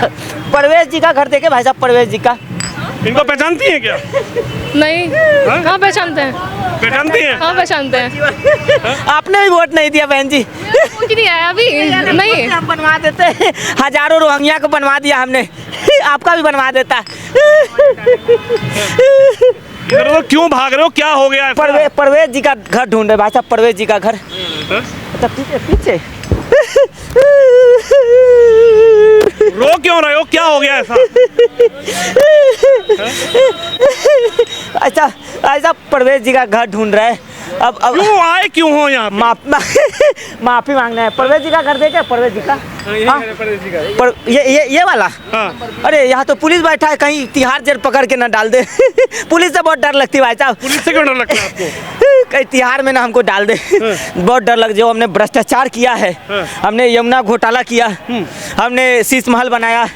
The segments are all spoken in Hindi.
परवेज जी का घर देखे भाई साहब, परवेज जी का। इनको पहचानती हैं क्या? नहीं, हाँ पहचानते हैं। पहचानती हैं? हाँ पहचानते हैं। आपने भी वोट नहीं दिया बहन जी? कुछ नहीं आया अभी, नहीं। हम बनवा देते, हजारों रोहिंग्या को बनवा दिया हमने, आपका भी बनवा देता। इधर तो क्यों भाग रहे हो, क्या हो गया ऐसा? परवेज जी का घर ढूंढ रहे भाई साहब, परवेज जी का घर। अच्छा पीछे पीछे। रो क्यों रहे हो, क्या हो गया ऐसा? अच्छा ऐसा परवेज जी का घर ढूंढ रहे हैं। अब क्यों आए, क्यों हो यहाँ पे? माफी मांगना है। परवेज जी का घर देखे, परवेज जी का। हाँ? ये वाला। हाँ। अरे यहाँ तो पुलिस बैठा है, कहीं तिहाड़ जेल पकड़ के ना डाल दे। पुलिस से बहुत डर लगती है भाई साहब। पुलिस से क्यों डर लगता है आपको? कहीं तिहाड़ में ना हमको डाल दे। बहुत डर लग, जो हमने भ्रष्टाचार किया है, हमने यमुना घोटाला किया, हमने शीश महल बनाया,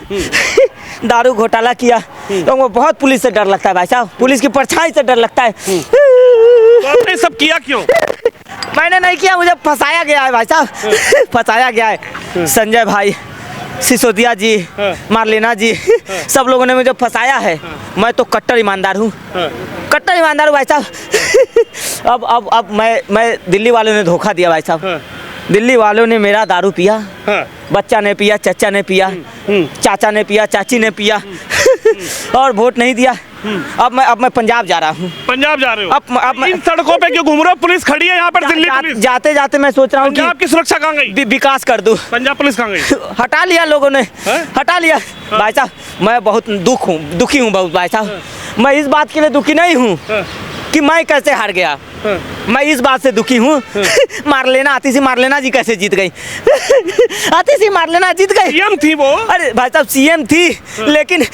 दारू घोटाला किया, तो वो बहुत पुलिस से डर लगता है भाई साहब, पुलिस की परछाई से डर लगता है। तो आपने सब किया क्यों? मैंने नहीं किया, मुझे फंसाया गया है भाई साहब, फंसाया गया है। संजय भाई, सिसोदिया जी, मार्लेना जी, सब लोगों ने मुझे फंसाया है। मैं तो कट्टर ईमानदार हूँ, कट्टर ईमानदार हूँ भाई साहब। अब मैं दिल्ली वालों ने धोखा दिया भाई साहब। दिल्ली वालों ने मेरा दारू पिया, बच्चा ने पिया, चचा ने पिया, चाचा ने पिया, चाची ने पिया, और वोट नहीं दिया। अब मैं पंजाब जा रहा हूँ। पंजाब जा रहे हो? अब मैं इन सड़कों पे क्यों घूम रहे हो? पुलिस खड़ी है यहाँ पर, दिल्ली पुलिस। जाते जाते मैं सोच रहा हूँ कि पंजाब की सुरक्षा कहाँ गई? विकास कर दूँ। पंजाब पुलिस कहाँ गई? हटा लिया लोगों ने, हटा लिया। भाई साहब मैं बहुत दुखी हूँ बहुत भाई साहब। मैं इस बात के लिए दुखी नहीं हूँ कि मैं कैसे हार गया, मैं इस बात से दुखी हूँ मार्लेना, आतिशी मार्लेना जी कैसे जीत गई। आतिशी मार्लेना जीत गई, सीएम थी वो। अरे भाई साहब सीएम थी, लेकिन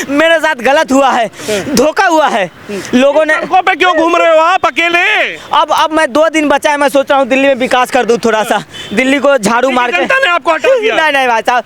मेरे साथ गलत हुआ है, धोखा हुआ है। लोगों ने सड़कों पे क्यों घूम रहे हो आप अकेले? अब मैं 2 दिन बचा है, मैं सोच रहा हूँ दिल्ली में विकास कर दूँ थोड़ा सा, दिल्ली को झाड़ू मार के। जनता ने आपको हटा दिया? नहीं भाई साहब।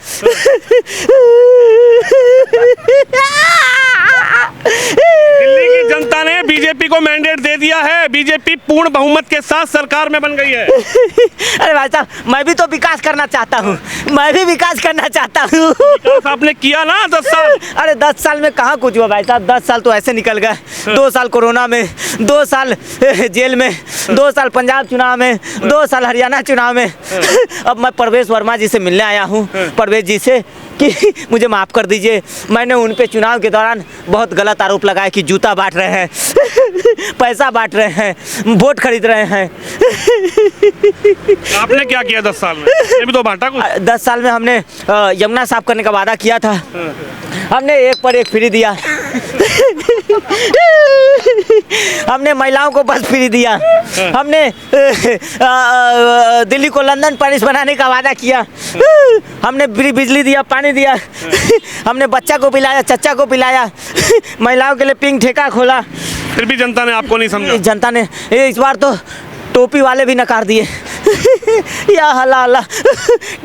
दिल्ली की जनता ने बीजेपी को मैंडेट दे दिया है, बीजेपी पूर्ण बहुमत के साथ सरकार में बन गई है। अरे भाई साहब मैं भी तो विकास करना चाहता हूँ, मैं भी विकास करना चाहता हूँ। विकास आपने किया ना 10 साल। अरे 10 साल में कहाँ कुछ हुआ भाई साहब, 10 साल तो ऐसे निकल गए। 2 साल कोरोना में, 2 साल जेल में, 2 साल पंजाब चुनाव में, 2 साल हरियाणा चुनाव में। अब मैं परवेज वर्मा जी से मिलने आया हूँ, परवेज जी से, कि मुझे माफ़ कर दीजिए, मैंने उन पे चुनाव के दौरान बहुत गलत आरोप लगाया कि जूता बांट रहे हैं, पैसा बांट रहे हैं, वोट खरीद रहे हैं। आपने क्या किया 10 साल में? ये भी तो बांटा कुछ। 10 साल में हमने यमुना साफ करने का वादा किया था, हमने 1 पर 1 फ्री दिया। हमने महिलाओं को बस फ्री दिया, हमने दिल्ली को लंदन पेरिस बनाने का वादा किया, हमने बिजली दिया, पानी दिया, हमने बच्चा को पिलाया, चचा को पिलाया, महिलाओं के लिए पिंक ठेका खोला। फिर भी जनता ने आपको नहीं समझा? जनता ने इस बार तो टोपी वाले भी नकार दिए। या हला हला,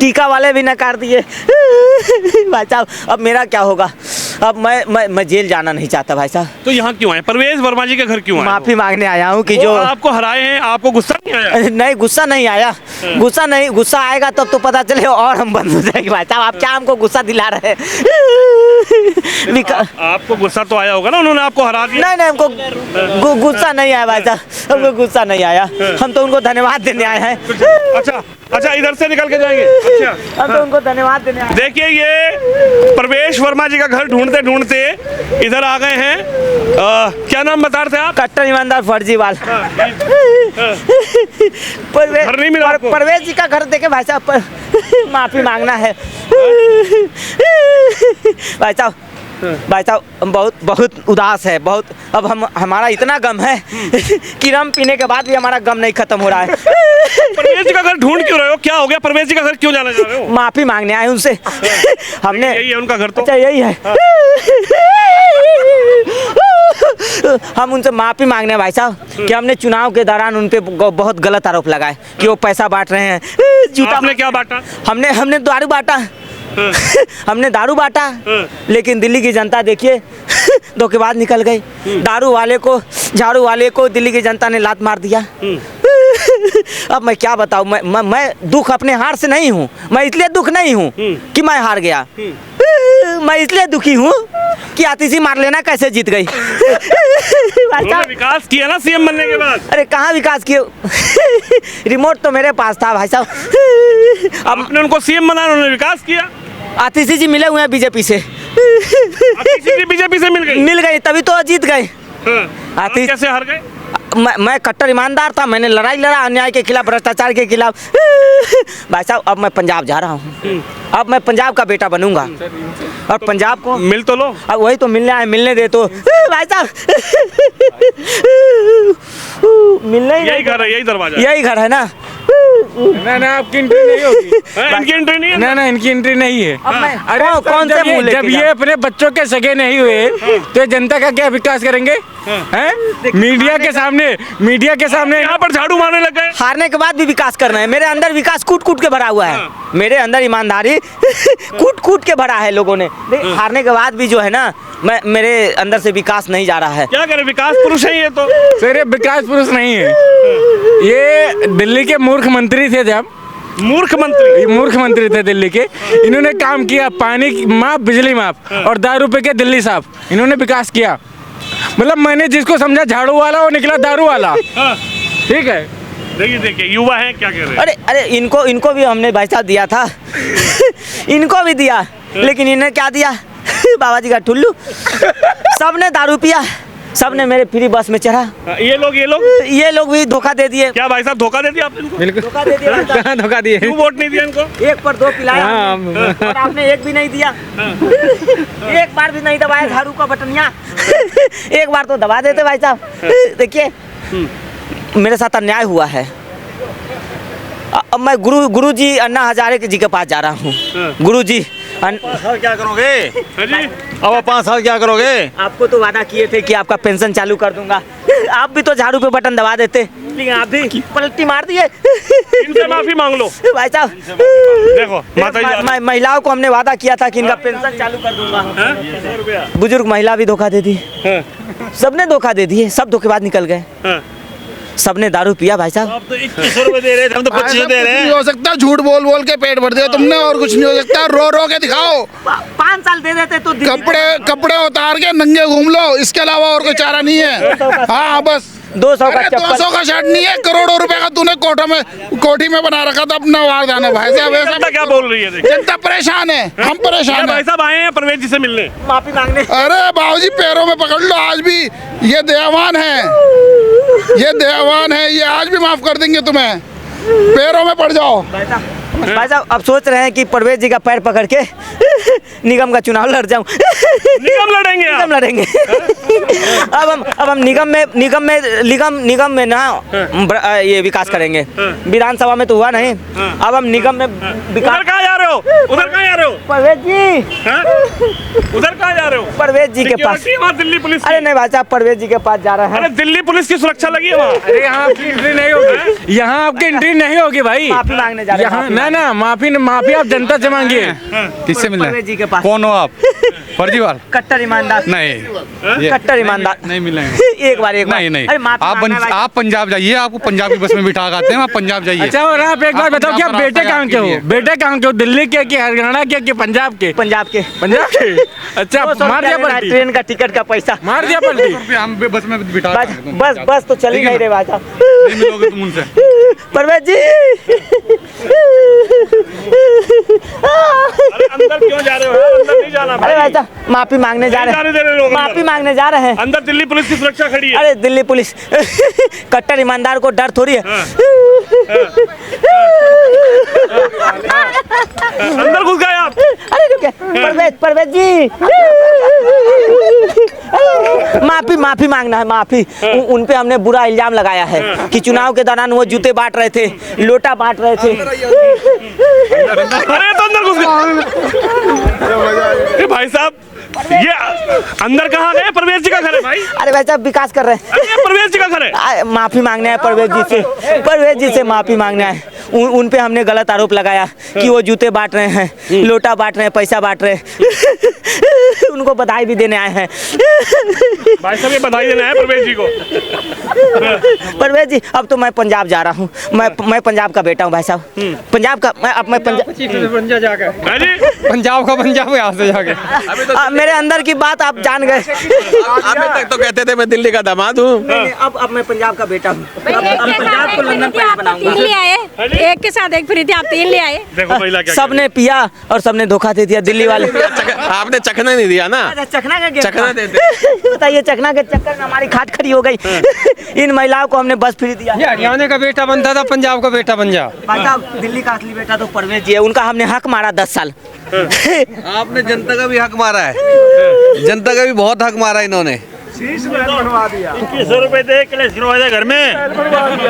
टीका वाले भी नकार दिए। भाई साहब अब मेरा क्या होगा, अब मैं जेल जाना नहीं चाहता भाई साहब। तो यहाँ क्यों आए? परवेज वर्मा जी के घर क्यों आए? माफी मांगने आया हूँ कि जो आपको हराए हैं, आपको गुस्सा नहीं आया? नहीं गुस्सा नहीं आया, गुस्सा आएगा तब तो पता चले और हम बंद हो जाएंगे भाई साहब। आप क्या हमको गुस्सा दिला रहे हैं? आपको गुस्सा तो आया होगा ना, उन्होंने आपको हरा दिया। नहीं हमको गुस्सा नहीं आया भाई साहब, हमको गुस्सा नहीं आया, हम तो उनको धन्यवाद देने आए हैं। अच्छा इधर से निकल के जाएंगे? अच्छा हम तो उनको धन्यवाद देने आए। देखिए ये परवेज वर्मा जी का घर ढूंढते ढूंढते इधर आ गए हैं। क्या नाम बता रहे थे आप? कट्टर ईमानदार फर्जीवाल। घर नहीं मिला आपको? परवेज जी का घर देखे भाई साहब, माफी मांगना है भाई साहब। भाई साहब हम बहुत उदास है, बहुत। अब हमारा इतना गम है कि रम पीने के बाद भी हमारा गम नहीं खत्म हो रहा है। परवेज जी का घर ढूंढ क्यों रहे हो? क्या हो गया? परवेज जी का घर क्यों जाना चाह रहे हो? माफी मांगने आए उनसे। हमने यही है उनका घर तो? अच्छा यही है। हम उनसे माफी मांगने भाई साहब कि हमने चुनाव के दौरान उन पे बहुत गलत आरोप लगाए कि वो पैसा बांट रहे हैं, जूता। आपने क्या बांटा? हमने दारू बांटा। हमने दारू बांटा, लेकिन दिल्ली की जनता देखिए धोखेबाज निकल गई। दारू वाले को, झाड़ू वाले को दिल्ली की जनता ने लात मार दिया। अब मैं क्या बताऊं, मैं दुख अपने हार से नहीं हूँ। मैं इसलिए दुख नहीं हूँ कि मैं हार गया, मैं इसलिए दुखी हूँ कि आतिशी मारलेना कैसे जीत गई। उन्होंने विकास किया ना सीएम बनने के बाद। अरे कहाँ विकास किए, रिमोट तो मेरे पास था भाई साहब। अब आपने उनको सीएम बनाया, उन्होंने विकास किया। आतिशी जी मिले हुए हैं बीजेपी से। बीजेपी से मिल गई तभी तो जीत गए। आप कैसे हार गए? मैं कट्टर ईमानदार था, मैंने लड़ाई लड़ा अन्याय के खिलाफ, भ्रष्टाचार के खिलाफ। भाई साहब अब मैं पंजाब जा रहा हूँ, अब मैं पंजाब का बेटा बनूंगा और पंजाब को मिल तो लो। अब वही तो मिलने आए, मिलने दे तो भाई साहब। मिलने ही यही घर है, यही दरवाजा, यही घर है ना। ना आपकी एंट्री नहीं होगी। इनकी एंट्री नहीं है ना इनकी एंट्री नहीं है। अब मैं अरे कौन से मुंह लेके जब ये अपने बच्चों के सगे नहीं हुए तो ये जनता का क्या विकास करेंगे? हैं? मीडिया के सामने यहाँ पर झाड़ू मारने लग गए। हारने के बाद भी विकास करना है। मेरे अंदर विकास कूट कूट के भरा हुआ है, मेरे अंदर ईमानदारी कूट कूट के भरा है लोगों ने। हारने के बाद भी जो है ना, मेरे अंदर से विकास नहीं जा रहा है। क्या करें, विकास पुरुष है ये तो। सर ये विकास पुरुष नहीं है, ये दिल्ली के मूर्ख मंत्री थे। जब मूर्ख मंत्री थे दिल्ली के, इन्होंने काम किया, पानी माफ, बिजली माफ और दारू पे के दिल्ली साफ। इन्होंने विकास किया। मतलब मैंने जिसको समझा झाड़ू वाला वो निकला दारू वाला। ठीक है, देखिए युवा है, क्या कह रहे हैं? अरे इनको भी हमने भाई साहब दिया था। इनको भी दिया, लेकिन इन्हें क्या दिया? बाबा जी का ठुल्लू। सबने दारू पिया, सबने मेरे फ्री बस में चढ़ा। ये लोग भी धोखा दे दिए। क्या भाई साहब धोखा दे दिया आपने इनको? बिल्कुल धोखा दे दिया। कहाँ धोखा दिए? क्यों वोट नहीं दिया इनको? 1 पर 2 पिलाया और आपने एक भी नहीं दिया। एक बार भी नहीं दबाया झाड़ू का बटनिया। एक बार तो दबा देते भाई साहब। देखिए मेरे साथ अन्याय हुआ है। अब मैं गुरु जी अन्ना हजारे जी के पास जा रहा हूँ। गुरु जी 5 साल क्या करोगे? अब 5 साल क्या करोगे? आपको तो वादा किए थे कि आपका पेंशन चालू कर दूंगा। आप भी तो झाड़ू पे बटन दबा देते, लेकिन आप भी पलटी मार दिए। इनसे माफी मांग लो भाई साहब। देखो माता जी, महिलाओं को हमने वादा किया था कि इनका पेंशन चालू कर दूंगा। बुजुर्ग महिला भी धोखा दे दी, सबने धोखा दे दिए, सब धोखेबाज निकल गए। सबने दारू पिया भाई साहब। अब तो 2100 रुपए दे रहे थे, हम तो 25 दे रहे हैं। नहीं हो सकता, झूठ बोल बोल के पेट भर दिया तुमने, और कुछ नहीं हो सकता। रो रो के दिखाओ। 5 साल दे देते तो कपड़े उतार के नंगे घूम लो, इसके अलावा और कोई चारा नहीं है। हाँ बस 200 का चप्पल, 200 का शर्ट नहीं है, करोड़ों रुपए का तूने कोठी में बना रखा था अपना वारदान है भाई साहब। जनता क्या बोल रही है? जनता परेशान है, हम परेशान भाई है। साहब आए हैं परवेज जी से मिलने, माफी मांगने। अरे बाबूजी पैरों में पकड़ लो, आज भी ये दयावान है, ये आज भी माफ कर देंगे तुम्हें। पैरों में पड़ जाओ। भाई साहब अब सोच रहे हैं कि परवेज जी का पैर पकड़ के निगम का चुनाव लड़ जाऊं। निगम लड़ेंगे आप? निगम लड़ेंगे। अब हम निगम में ना ये विकास करेंगे। विधानसभा में तो हुआ नहीं, अब हम निगम में विकास। उधर कहाँ जा रहे हो? परवेज जी, उधर कहाँ जा रहे हो? परवेज जी के पास। वहाँ दिल्ली पुलिस। अरे नहीं भाई साहब, परवेज जी के पास जा रहे हैं। अरे दिल्ली पुलिस की सुरक्षा लगी है वहाँ। अरे यहाँ आपकी एंट्री नहीं होगी, यहाँ आपकी एंट्री नहीं होगी भाई। माफी मांगने जा रहे हैं। यहाँ ना माफी आप जनता से मांगिए। किससे मिलना परवेज जी के पास। कौन हो आप? फर्जीवाल? कट्टर ईमानदार नहीं, कट्टर ईमानदार नहीं मिलेंगे। एक बार नहीं अरे माफी मांगना है भाई। आप पंजाब जाइए, आपको पंजाबी बस में बिठा आते हैं, आप पंजाब जाइए। अच्छा और आप एक बार आप बताओ, क्या पंजाब बेटे रास्ता कहाँ के हो? आपके लिए। बेटे कहाँ के हो? दिल्ली के कि हरियाणा के कि पंजाब के? पंजाब के। अच्छा 200 मार दिया रुपया लेना है पलटी, ट्रेन का टिकट का पैसा। मार दिया पलटी। हम बस में बिठा बस तो चली नहीं रहे भाई साहब। नहीं मिलोगे तुम उनसे। परवेज जी अरे अंदर क्यों जा रहे हो? अंदर नहीं जाना अरे भाई साहब माफी मांगने जा रहे जाने दे रहे लोग हैं, अंदर। माफी मांगने जा रहे हैं। अंदर दिल्ली पुलिस की सुरक्षा खड़ी है। अरे दिल्ली पुलिस कट्टर ईमानदार को डर थोड़ी है। अंदर घुस गए आप। अरे रुके परवेज जी, माफी मांगना है, माफी। उन पे हमने बुरा इल्जाम लगाया है कि चुनाव के दौरान वो जूते बांट रहे थे, लोटा बांट रहे थे। अरे तो अंदर घुस गए। भाई साहब ये अंदर कहाँ गए? परवेज जी का घर है भाई। अरे भाई साहब विकास कर रहे हैं। अरे परवेज जी का घर है। माफी मांगना है परवेज जी से माफी मांगना है। उन पे हमने गलत आरोप लगाया कि वो जूते बांट रहे हैं, लोटा बांट रहे हैं, पैसा बांट रहे हैं। उनको बधाई भी देने आए हैं। भाई साहब ये बधाई देना है परवेज जी को। परवेज जी अब तो मैं पंजाब जा रहा हूँ, मैं पंजाब का बेटा हूँ भाई साहब, पंजाब का। मैं पंजाब हाँ जी, पंजाब का पंजाब यहाँ से जाके मेरे अंदर की बात आप जान गए। अभी तक तो कहते थे मैं दिल्ली का दामाद हूँ। अब मैं पंजाब का बेटा हूँ। अब पंजाब को लंदन पे बनाऊंगा। ले आए, एक के साथ एक फ्री थी, आप 3 ले आए। देखो महिला क्या सबने पिया और सबने धोखा दे दिया दिल्ली वाले। आपने चखना नहीं दिया ना, चखना का चखना देते। बताइए, चखना के चक्कर में हमारी खाट खड़ी हो गई। इन महिलाओं को हमने बस फ्री दिया। ये हरियाणा का बेटा बनता था, पंजाब का बेटा बन जा। भाई साहब दिल्ली का असली बेटा तो परवेज जी है, उनका हमने हक मारा 10 साल। आपने जनता का भी हक मारा है, जनता का भी बहुत हक मारा इन्होंने। 2100 रुपए दे कलेश करवा दिया घर में,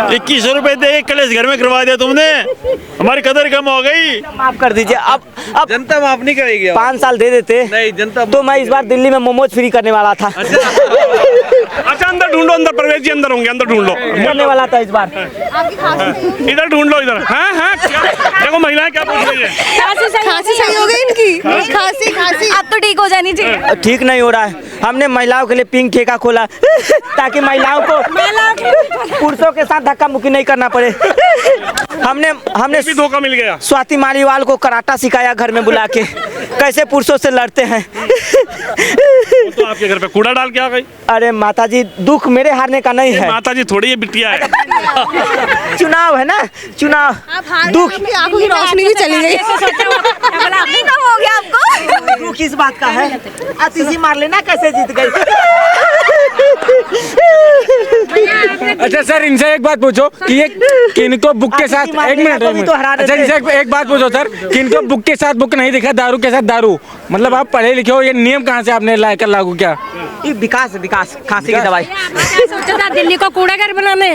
2100 रुपए दे कलेश घर में करवा दिया तुमने, हमारी कदर कम हो गई। माफ कर दीजिए। अब जनता माफ नहीं करेगी अब। 5 साल दे देते नहीं, जनता तो मैं इस बार दिल्ली में मोमोज फ्री करने वाला था। अच्छा अंदर ढूंढो, अंदर परवेज जी अंदर होंगे, अंदर ढूंढ लो, करने वाला था इस बार। इधर ढूंढ लो इधर। हाँ हाँ देखो महिलाएं क्या पूछ रही है। खांसी सही हो गई इनकी, खांसी अब तो ठीक हो जानी चाहिए। ठीक नहीं हो रहा है। हमने महिलाओं के लिए पिंक ठेका खोला ताकि महिलाओं को पुरुषों के साथ धक्का मुक्की नहीं करना पड़े। हमने भी धोखा मिल गया। स्वाति मालीवाल को कराटा सिखाया घर में बुला के, कैसे पुरुषों से लड़ते हैं। वो तो आपके घर पे कूड़ा डाल के आ गई। अरे माता जी, दुख मेरे हारने का नहीं है। माता जी थोड़ी ये बिटिया है। चुनाव है ना, चुनाव। दुख आंखों की रोशनी भी चली गई। नहीं कम हो गया आपको। दुख इस बात का है, अतिथि मार लेना कैसे जीत गई। अच्छा सर, इनसे एक बात पूछो कि ये किनको बुक के साथ, एक मिनट। अच्छा इनसे एक बात पूछो सर, किनको बुक के साथ बुक नहीं दिखा, दारू के साथ दारू। मतलब आप पढ़े लिखे हो, ये नियम कहाँ से आपने लाकर लागू किया? ये विकास खांसी की दवाई। क्या सोचा था दिल्ली को कूड़ा घर बनाने,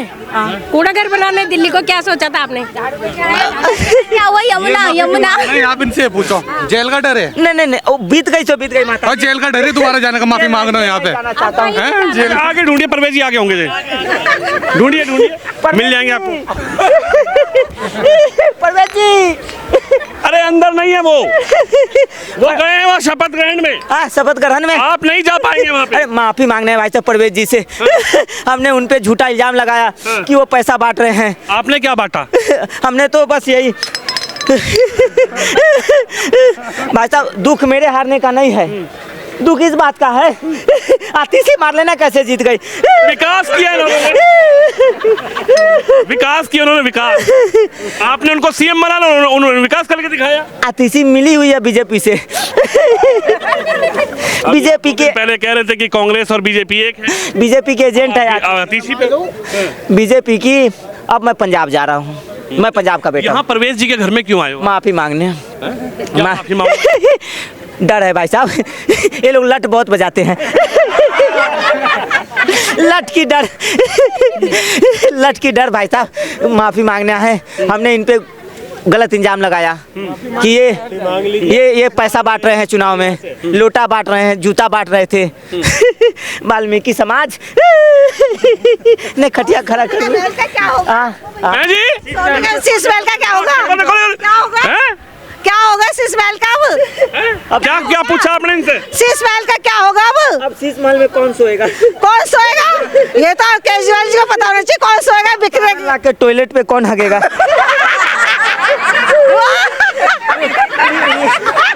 कूड़ा घर बनाने दिल्ली को क्या सोचा था आपने? क्या हुआ? यमुना नहीं, आप इनसे पूछो, जेल का डर है? नहीं, वो बीत गई माता। और जेल का डर है दोबारा जाने का, माफी मांगना है यहाँ पे। जाना चाहता हूँ। हैं? जेल आगे ढूंढिए, परवेज जी आगे होंगे। ढूंढिए मिल जाएंगे आपको। परवेज जी, अरे अंदर नहीं है वो गए हैं वहाँ शपथ ग्रहण में। शपथ ग्रहण में आप नहीं जा पाएंगे वहाँ पे। अरे माफी मांगने हैं भाई साहब परवेज जी से। हमने उन पे झूठा इल्जाम लगाया कि वो पैसा बांट रहे हैं। आपने क्या बांटा? हमने तो बस यही। भाई साहब दुख मेरे हारने का नहीं है, दुख इस बात का है अतिथि मार लेना कैसे जीत गई। विकास किया इन्होंने, विकास किया उन्होंने, विकास। आपने उनको सीएम बनाना, उन्होंने विकास करके दिखाया। अतिथि मिली हुई है बीजेपी से। बीजेपी के पहले कह रहे थे कि कांग्रेस और बीजेपी एक है, बीजेपी के एजेंट है। अतिथि पे बीजेपी की। अब मैं पंजाब जा रहा हूँ, मैं पंजाब का बेटा। यहाँ परवेज जी के घर में क्यों आए हो? माफी मांगने। माफी मांगो। डर है भाई साहब, ये लोग लट बहुत बजाते हैं। लट की डर भाई साहब, माफी मांगने है। हमने इन पे गलत इल्जाम लगाया कि ये पैसा बांट रहे हैं, चुनाव में लोटा बांट रहे हैं, जूता बांट रहे थे। वाल्मीकि समाज ने खटिया खड़ा कर दिया। जी सिसवेल का क्या होगा? क्या होगा सिसवेल का अब? क्या पूछा आपने इनसे? सिसवेल का क्या होगा अब? शीश महल में कौन सोएगा? कौन सोएगा? ये तो केजरीवाल जी को पता होना चाहिए कौन सोएगा। बिखरे के टॉयलेट पे कौन हगेगा?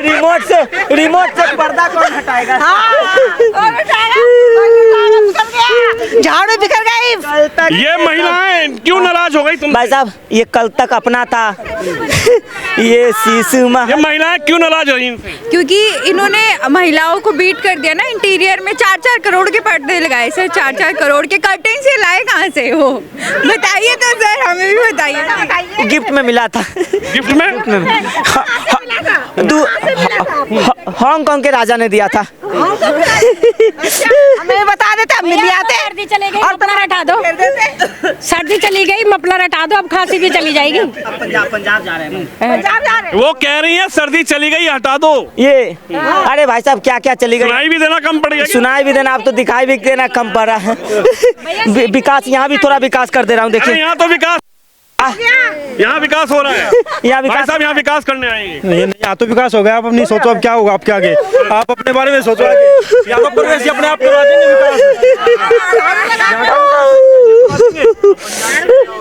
रिमोट से पर्दा कौन हटाएगा? झाड़ू बिखर गई। ये महिलाएं क्यों नाराज हो गई तुम? भाई साहब ये कल तक अपना था। ये शिशु ये महिलाएं क्यों नाराज हो रही इनसे? क्योंकि इन्होंने महिलाओं को बीट कर दिया ना। इंटीरियर में 4-4 करोड़ के पर्दे लगाए सर, 4-4 करोड़ के कर्टेन से लाए कहाँ से वो? बताइए तो सर, हमें भी बताइए। गिफ्ट में मिला था। गिफ्ट में? हांगकांग के राजा ने दिया था। हमें बता देते, हम मिल आते। सर्दी चली गई, मफलर हटा दो। सर्दी चली गई, मफलर हटा दो, अब खांसी भी चली जाएगी। पंजाब जा रहे हैं। पंजाब जा रहे। वो कह रही है सर्दी चली गई हटा दो। ये अरे भाई साहब क्या क्या चली गई? सुनाई भी देना कम पड़ गया। सुनाई भी देना, आप तो दिखाई भी देना कम पड़ रहा है। विकास यहाँ भी थोड़ा विकास कर दे रहा हूँ, देखिए यहाँ तो विकास यहाँ विकास हो रहा है। यहाँ भाई विकास साहब यहाँ विकास करने आएंगे। नहीं यहाँ तो विकास हो गया, आप अपनी सोचो अब क्या होगा आपके आगे, आप अपने बारे में सोचो आगे। यहाँ का प्रवेश अपने आप करवा देंगे विकास।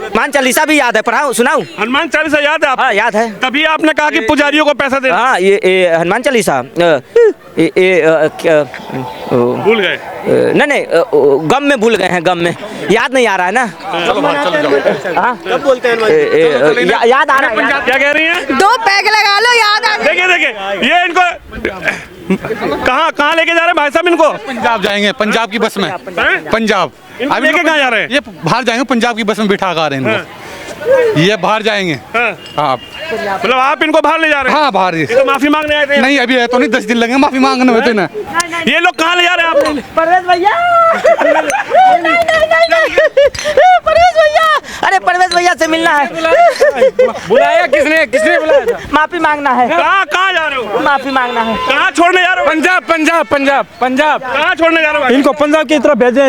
हनुमान चालीसा भी याद है, पढ़ाऊं सुनाऊं? हनुमान चालीसा याद है आप? हाँ याद है। तभी आपने कहा कि पुजारियों को पैसा दे। हाँ ये हनुमान चालीसा भूल गए। नहीं गम में भूल गए हैं, गम में याद नहीं आ रहा है ना। हाँ कब बोलते हैं याद आ रहा है। क्या कह रही हैं? 2 पैग लगा लो, याद आ देखिए ये इनको कहाँ लेके जा रहे हैं भाई साहब इनको? पंजाब जाएंगे, पंजाब की बस में। पंजाब इनको लेके कहाँ जा रहे हैं? ये बाहर जाएंगे, पंजाब की बस में बिठा कर रहे हैं ये बाहर जाएंगे। हाँ मतलब आप इनको बाहर ले जा रहे हैं? हाँ बाहर। ये तो माफी मांगने आए थे। नहीं अभी है तो नहीं, 10 दिन लगेंगे माफी मांगने में तो ना। ये लोग कहाँ ले जा रहे हैं आपको? परवेज भैया परवेज भैया, अरे परवेज भैया से मिलना है। बुलाया किसने बुलाया था? माफी मांगना है। कहाँ जा रहे हो? माफी मांगना है। कहाँ छोड़ने जा रहे हो? पंजाब। कहाँ छोड़ने जा रहे हो? इनको पंजाब की तरफ भेजे।